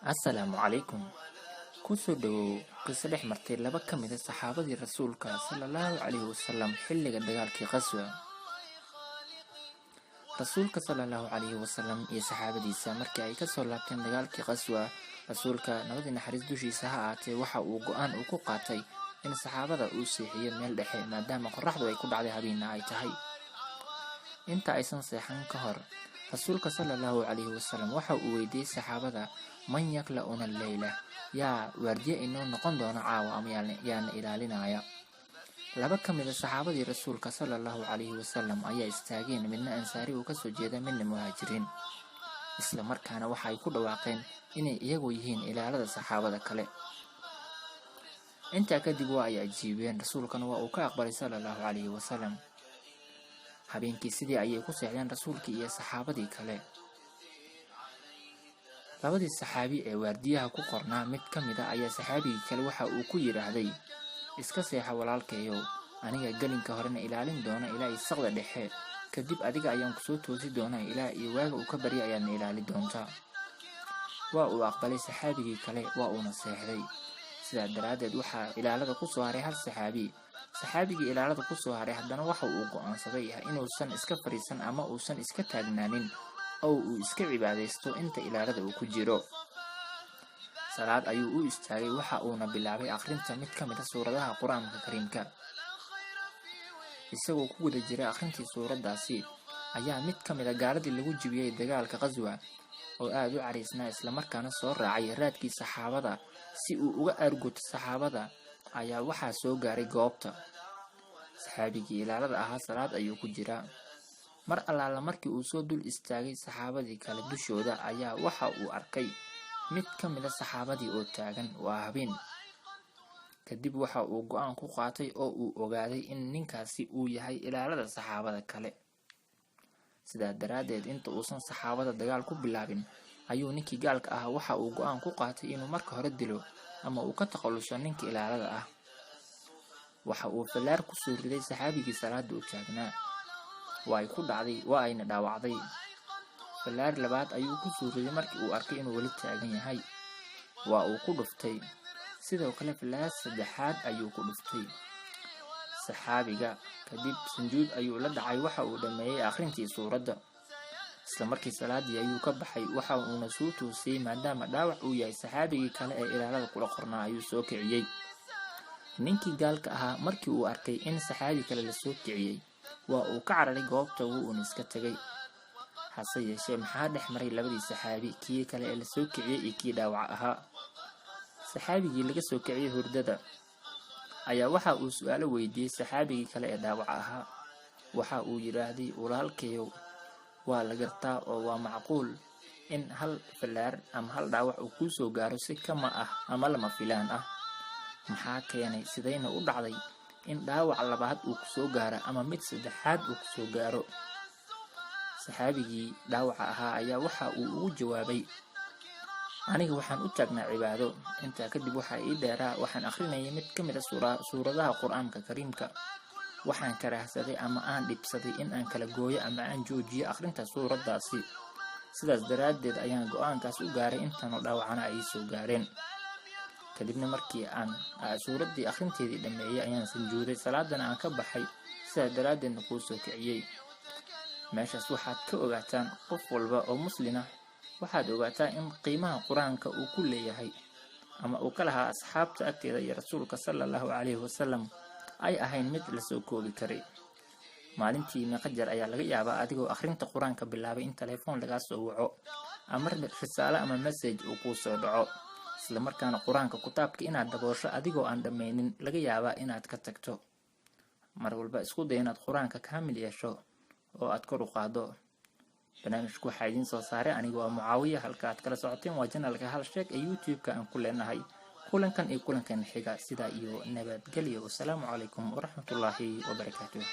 Assalaamu calaykum. Ku soo dhawow qiso dhex martay laba ka mid ah saxaabadii rasuulka sallallahu calayhi wasallam xilliga dagaalkii Qaswa. Rasuulka sallallahu calayhi wasallam iyo saxaabadiisa markii ay ka soo laabteen dagaalkii Qaswa, rasuulka nabadii naxariis dushiisa ha ahaatee waxa uu go'aan ku qaatay in saxaabada uu seexiyo meel dhexe maadaama qorraxdu ay ku dhacday habeenna ay tahay. Inta aysan seexan ka hor, rasuulka sallallahu calayhi wasallam waxa uu weydiiyey saxaabada, man yakla'una al-layla, yaa waardiye inoo noqon doona caawa ama yaana ilaalinaya. Laba ka mid ah saxaabadii rasuulka sallallahu calayhi wasallam ayaa istaageen, midna ansaari uu ka soo jeeda midna muhaajiriin, isla markaana waxa ay ku dhawaaqeen inay iyagu yihiin ilaalada saxaabada kale. Intaa kadib waa ay ajiibeen, rasuulkana waa uu ka aqbalay sallallahu calayhi wasallam. Habeenkii sidii ayay ku seexdeen rasuulkii iyo saxaabadii kale. Labadii saxaabi ee waardiyaha ku qornaa mid ka mid ah ayaa saxaabigii kale waxa uu ku yiraahday, iska seexa walaalkayow, aniga gelinka horena ilaalin doona ilaa isaqda dhexe, kadib adiga ayaan ku soo toosi doonaa ilaa iyo waaga uu ka barya ayaadna ilaali doontaa. Waa uu aqbalay saxaabigii kale, waa uuna seexday. Sidaa daraaddeed waxaa ilaalada ku soo haray hal saxaabi. Saxaabigii ilaalada ku soo haray haddana waxa uu go'aansaday inuusan iska fariisan ama uusan iska taagnaanin oo uu iska cibaadaysto inta ilaalada uu ku jiro. Salaad ayuu u istaagay, waxa uuna bilaabay akhrinta mid ka mid ah suuradaha Qur'aanka Kariimka. Isagoo ku guda jiray akhrintii suuradaasi ayaa mid ka mid ah gaaladii lagu jibiyey dagaalka Qaswa oo aad u cariisnaa isla markaana soo raacay raadkii saxaabada si uu uga aarguto saxaabada ayaa waxaa soo gaaray goobta. Saxaabigii ilaalada ahaa salaad ayuu ku jiraa. Mar allaala markii uu soo dul istaagay saxaabadii kale dushooda ayaa waxa uu arkay mid ka mid ah saxaabadii oo taagan. Waa habeen. Kadib waxa uu go'aan ku qaatay oo uu ogaaday in ninkaasi uu yahay ilaalada saxaabada kale. Sidaa daraaddeed inta uusan saxaabada dagaal ku bilaabin ayuu ninkii gaalka ahaa waxa uu go'aan ku qaatay inuu marka hore dilo ama uu ka takhaluso ninka ilaalada ah. Waxa uu fallaar ku soo riday saxaabigii salaada u taagnaa. Waa ayna dhaawacday. Fallaar labaad ayuu ku soo riday markii uu arkay inuu weli taagan yahay. Waa uu ku dhuftay. Sidoo kale fallaar saddexaad ayuu ku dhuftay saxaabiga. Kadib sujuud ayuu la dhacay, waxa uu dhameeyay akhrintii suuradda. Isla markii salaadii ayuu ka baxay, waxa uuna soo toosiyey maadaama dhaawac uu yahay saxaabigii kale ee ilaalada kula qornaa ayuu soo kiciyey. Ninkii gaalka ahaa markii uu arkay in saxaabi kale la soo kiciyey, waa uu ka cararay goobta uuna iska tagay. Hase yeeshee maxaa dhex maray labadii saxaabi, kii kale ee la soo kiciyey iyo kii dhaawaca ahaa. Saxaabigii laga soo kiciyey hurdada ayaa waxa uu su'aalo weydiiyey saxaabigii kale ee dhaawaca ahaa. Waxa uu yiraahday, walaalkayow, waa la gartaa oo waa macquul in hal fallaar ama hal dhaawac uu ku soo gaaro si kama ah ama lama filaan ah. Maxaa keenay sidayna u dhacday in dhaawac labaad uu ku soo gaaro ama mid saddexaad uu ku soo gaaro? Saxaabigii dhaawaca ahaa ayaa waxa uu ugu jawaabay, aniga waxaan u taagnaa cibaado. Intaa kadib waxaa ii dheeraa waxaan akhrinayay mid ka mid ah suuradaha Qur'aanka Kariimka. Waxaan karaahsaday ama aan dhibsaday in aan kala gooyo ama aan joojiyo akhrinta suuradaasi. Sidaas daraaddeed ayaan go'aankaas u gaaray intaanoo dhaawacana ay soo gaareen. Kadibna markii aan suuraddii akhrinteedii dhameeyay ayaan sujuuday, salaadana aan ka baxay. Sidaas daraaddeedna kuu soo kiciyey. Meeshaas waxaad ka ogaataan, qof walba oo muslina waxaad ogaataa in qiimaha Qur'aanka uu ku leeyahay ama uu ka lahaa asxaabta agteeda iyo rasuulka sallallahu calayhi wasallam ay ahayn mid la soo koobi karay. Maalintii meeqa jeer ayaa laga yaabaa adigoo akhrinta Qur'aanka bilaabay in telefoon lagaa soo waco ama risaalo ama message uu kuu soo dhaco, isla markaana Qur'aanka kitaabka inaad daboosho adigoo aan dhammaynin laga yaabaa inaad ka tagto. Mar walba isku day inaad Qur'aanka kaamil yeesho oo aad kor u qaado. barnaamijku waxaa idiin soo saaray aniga waa Mucaawiya. halka aad kala socoteen waa channelka Hal Sheeg ee YouTube-ka aan ku leenahay. kulankan iyo kulankan xiga, sidaa iyo nabadgelyo. Wassalaamu calaykum waraxmatullaahi wabarakaatuh.